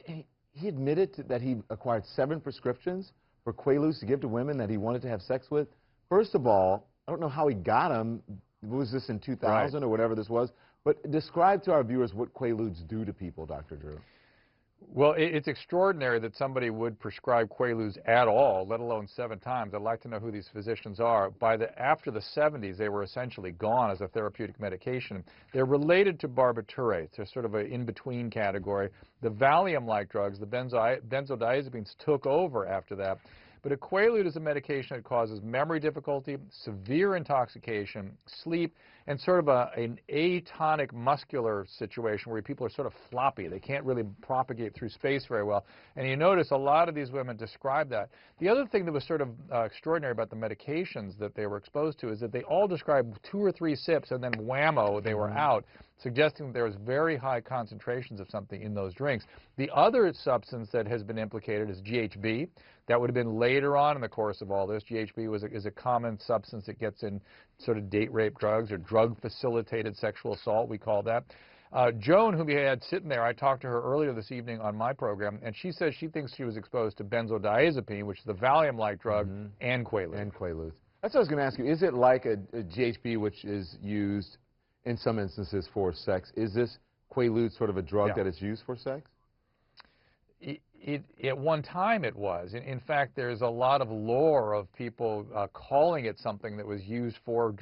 he admitted that he acquired 7 prescriptions for Quaaludes to give to women that he wanted to have sex with. First of all, I don't know how he got them. Was this in 2000 or whatever this was? But describe to our viewers what Quaaludes do to people, Dr. Drew. Well, it's extraordinary that somebody would prescribe Quaaludes at all, let alone 7 times. I'd like to know who these physicians are. After the 70s, they were essentially gone as a therapeutic medication. They're related to barbiturates. They're sort of an in-between category. The Valium-like drugs, the benzodiazepines, took over after that. But a Quaalude is a medication that causes memory difficulty, severe intoxication, sleep, and sort of an atonic muscular situation where people are sort of floppy. They can't really propagate through space very well. And you notice a lot of these women describe that. The other thing that was sort of extraordinary about the medications that they were exposed to is that they all described 2 or 3 sips and then whammo, they were out, suggesting that there was very high concentrations of something in those drinks. The other substance that has been implicated is GHB. That would have been later on in the course of all this. GHB is a common substance that gets in sort of date rape drugs or drug-facilitated sexual assault, we call that. Joan, whom we had sitting there, I talked to her earlier this evening on my program, and she says she thinks she was exposed to benzodiazepine, which is the Valium-like drug, and Quaaludes. And Quaaludes. That's what I was going to ask you. Is it like a GHB, which is used in some instances for sex? Is this Quaalude sort of a drug that is used for sex? At one time it was. In fact, there's a lot of lore of people calling it something that was used for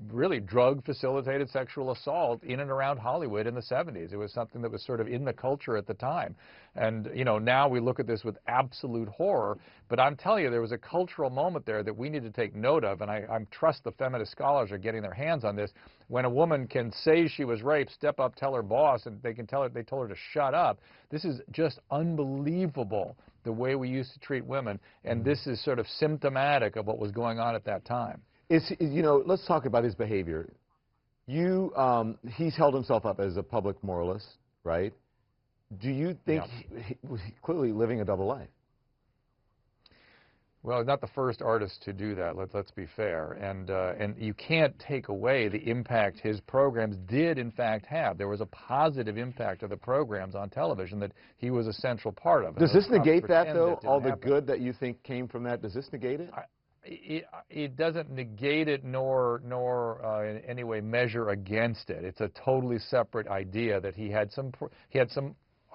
really drug-facilitated sexual assault in and around Hollywood in the 70s. It was something that was sort of in the culture at the time. And, you know, now we look at this with absolute horror, but I'm telling you, there was a cultural moment there that we need to take note of, and I trust the feminist scholars are getting their hands on this. When a woman can say she was raped, step up, tell her boss, and they told her to shut up. This is just unbelievable, the way we used to treat women, and this is sort of symptomatic of what was going on at that time. You know, let's talk about his behavior. He's held himself up as a public moralist, right? Do you think he was clearly living a double life? Well, not the first artist to do that, let's be fair. And you can't take away the impact his programs did, in fact, have. There was a positive impact of the programs on television that he was a central part of. Does this negate that, though? All the good that you think came from that, does this negate it? It doesn't negate it nor in any way measure against it. It's a totally separate idea that he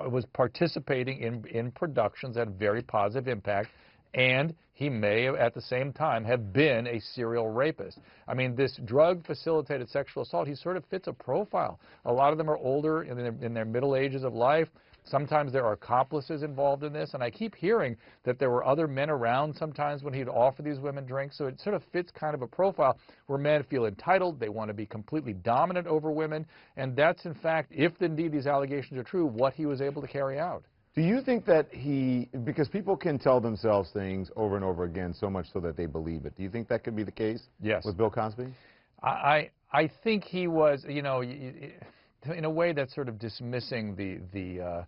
was participating in productions that had very positive impact, and he may at the same time have been a serial rapist. I mean, this drug-facilitated sexual assault, he sort of fits a profile. A lot of them are older, in their middle ages of life. Sometimes there are accomplices involved in this, and I keep hearing that there were other men around sometimes when he'd offer these women drinks, so it sort of fits kind of a profile where men feel entitled, they want to be completely dominant over women, and that's, in fact, if indeed these allegations are true, what he was able to carry out. Do you think that because people can tell themselves things over and over again so much so that they believe it, do you think that could be the case with Bill Cosby? I think he was, you know, in a way that's sort of dismissing I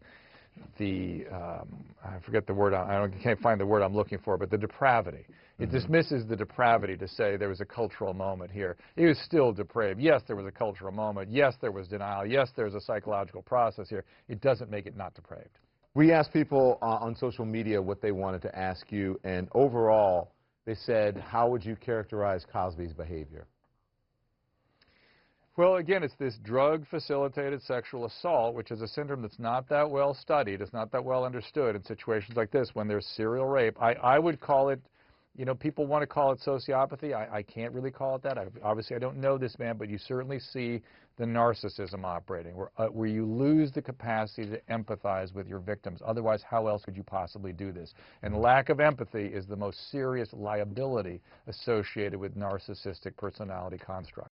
forget the word, I can't find the word I'm looking for, but the depravity. It dismisses the depravity to say there was a cultural moment here. He was still depraved. Yes, there was a cultural moment. Yes, there was denial. Yes, there's a psychological process here. It doesn't make it not depraved. We asked people on social media what they wanted to ask you, and overall, they said, how would you characterize Cosby's behavior? Well, again, it's this drug-facilitated sexual assault, which is a syndrome that's not that well studied. It's not that well understood in situations like this when there's serial rape. I would call it, you know, people want to call it sociopathy. I can't really call it that. Obviously, I don't know this man, but you certainly see the narcissism operating, where you lose the capacity to empathize with your victims. Otherwise, how else could you possibly do this? And lack of empathy is the most serious liability associated with narcissistic personality construct.